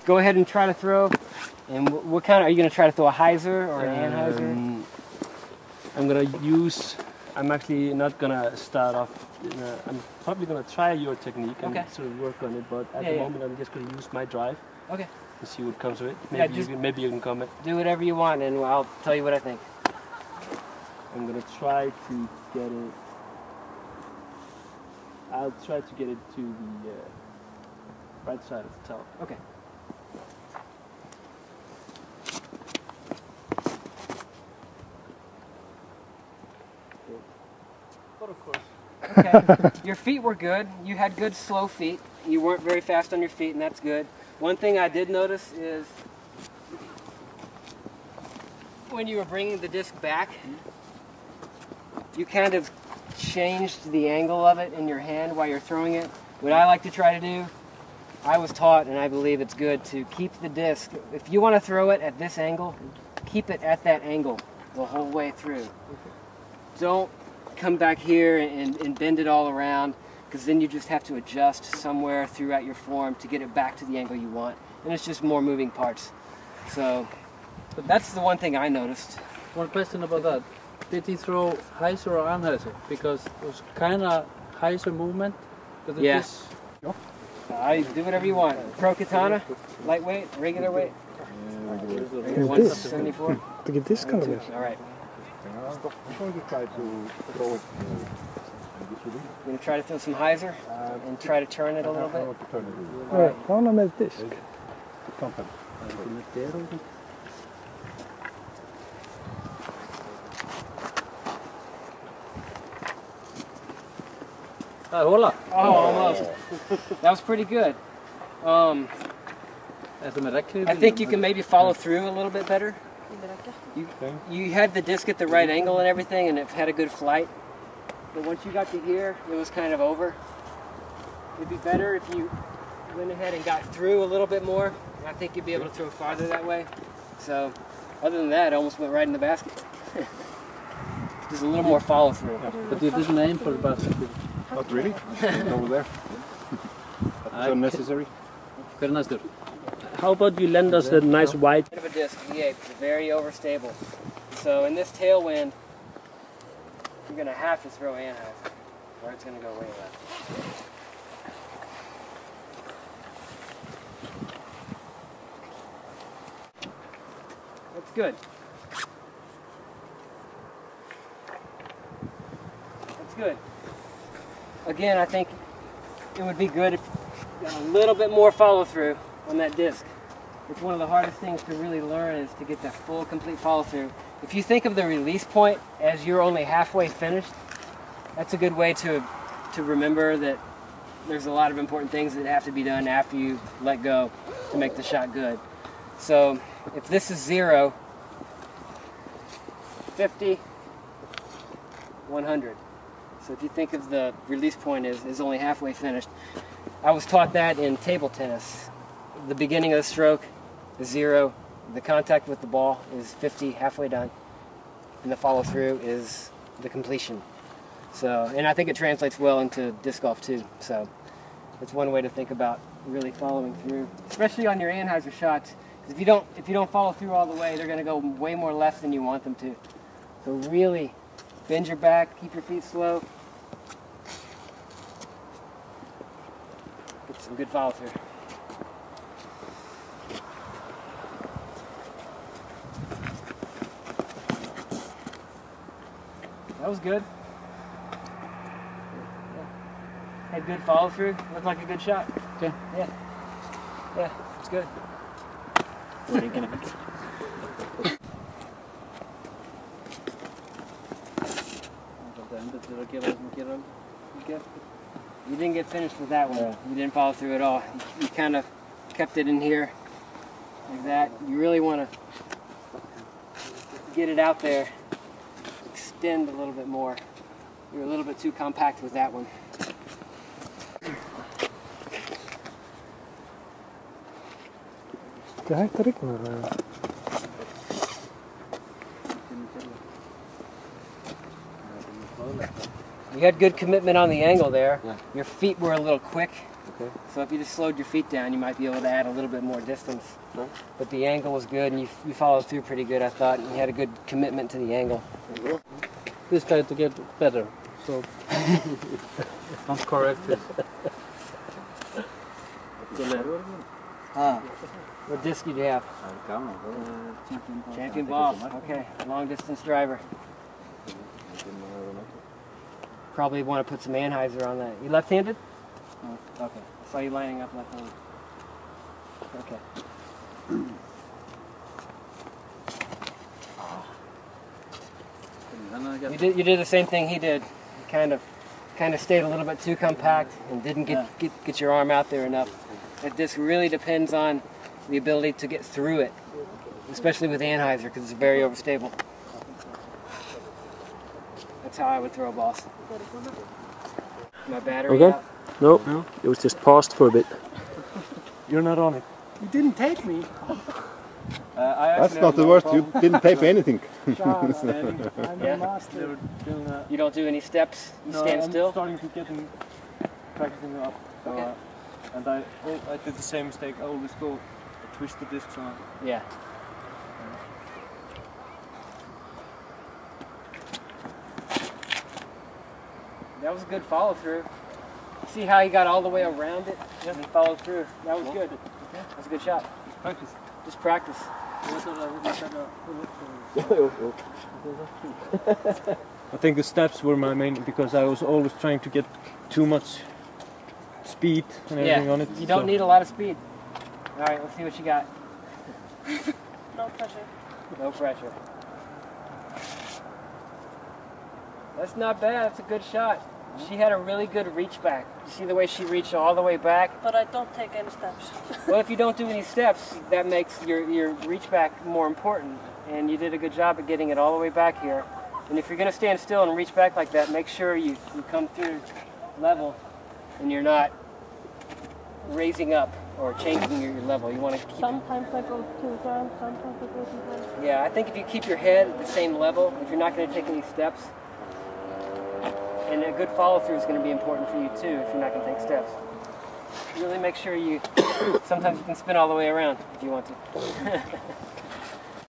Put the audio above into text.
go ahead and try to throw. And what kind of, are you going to try to throw a hyzer or an anhyzer? I'm going to use, I'm actually not going to start off, I'm probably going to try your technique and sort of work on it, but at the moment I'm just going to use my drive. Okay. And see what comes of it. Maybe you can comment. Do whatever you want and I'll tell you what I think. I'm going to try to get it, I'll try to get it to the right side of the top. Okay. But of course. Okay. Your feet were good. You had good slow feet. You weren't very fast on your feet, and that's good. One thing I did notice is when you were bringing the disc back, you kind of changed the angle of it in your hand while you're throwing it. What I like to try to do, I was taught, and I believe it's good, to keep the disc. If you want to throw it at this angle, keep it at that angle the whole way through. Don't come back here and bend it all around, because then you just have to adjust somewhere throughout your form to get it back to the angle you want. And it's just more moving parts. So, but that's the one thing I noticed. One question about that. Did he throw hyzer or anhyzer? Because it was kind of hyzer movement. But Yes. I do whatever you want. Pro katana, lightweight, regular weight. 174. Look at this color. All right. I'm going to try to throw it. I'm going to try to throw some hyzer and try to turn it a little bit. Alright, prova med disk. Oh, almost. That was pretty good. I think you can maybe follow through a little bit better. You had the disc at the right angle and everything, and it had a good flight. But once you got to here, it was kind of over. It'd be better if you went ahead and got through a little bit more. I think you'd be able to throw farther that way. So, other than that, it almost went right in the basket. There's a little more follow through. But you didn't aim for the basket. Not really? Over there. That's unnecessary. How about you lend us a nice wide? Bit of a disc, V8, very overstable. So in this tailwind, you're going to have to throw anhyzer, or it's going to go way left. That's good. That's good. Again, I think it would be good if you got a little bit more follow through on that disc. It's one of the hardest things to really learn is to get that full, complete follow through. If you think of the release point as you're only halfway finished, that's a good way to remember that there's a lot of important things that have to be done after you let go to make the shot good. So if this is 0, 50, 100. So if you think of the release point as only halfway finished, I was taught that in table tennis. The beginning of the stroke is 0, the contact with the ball is 50, halfway done, and the follow through is the completion. So, and I think it translates well into disc golf too. So it's one way to think about really following through, especially on your anhyzer shots. Because if you don't follow through all the way, they're going to go way more left than you want them to. So really bend your back, keep your feet slow. Get some good follow through. That was good. Had good follow through. Looked like a good shot. Okay. Yeah. Yeah, it's good. What are you gonna You didn't get finished with that one. You didn't follow through at all. You kind of kept it in here like that. You really want to get it out there, extend a little bit more. You're a little bit too compact with that one. Det här är riktigt med. You had good commitment on the angle there. Yeah. Your feet were a little quick. Okay. So if you just slowed your feet down, you might be able to add a little bit more distance. No. But the angle was good, and you followed through pretty good, I thought. And you had a good commitment to the angle. This guy to get better, so don't correct it. What disc did you have? Champion Golf. Okay, long distance driver. Probably want to put some Anheuser on that. You left-handed? Okay. I saw you lining up left-handed. Okay. You did the same thing he did. You kind of stayed a little bit too compact and didn't get your arm out there enough. That disc really depends on the ability to get through it, especially with Anheuser because it's very overstable. That's how I would throw balls. My battery Okay. out. No, it was just paused for a bit. You're not on it. You didn't take me. That's not the worst. You didn't tape anything. I'm the master. You don't do any steps? You stand I'm still? starting to get practicing up. So, Okay. and I did the same mistake. I always go twist the discs on. Yeah. That was a good follow through. See how he got all the way around it and followed through. That was good. That was a good shot. Just practice. Just practice. I think the steps were my main because I was always trying to get too much speed and everything on it. You don't need a lot of speed. All right, let's see what you got. No pressure. No pressure. That's not bad. That's a good shot. She had a really good reach back. You see the way she reached all the way back? But I don't take any steps. Well, if you don't do any steps, that makes your reach back more important. And you did a good job at getting it all the way back here. And if you're going to stand still and reach back like that, make sure you come through level and you're not raising up or changing your level. You want to keep. Sometimes I go to the ground, sometimes I go to the ground. Yeah, I think if you keep your head at the same level, if you're not going to take any steps, and a good follow-through is going to be important for you too if you're not going to take steps. Really make sure you, sometimes you can spin all the way around if you want to.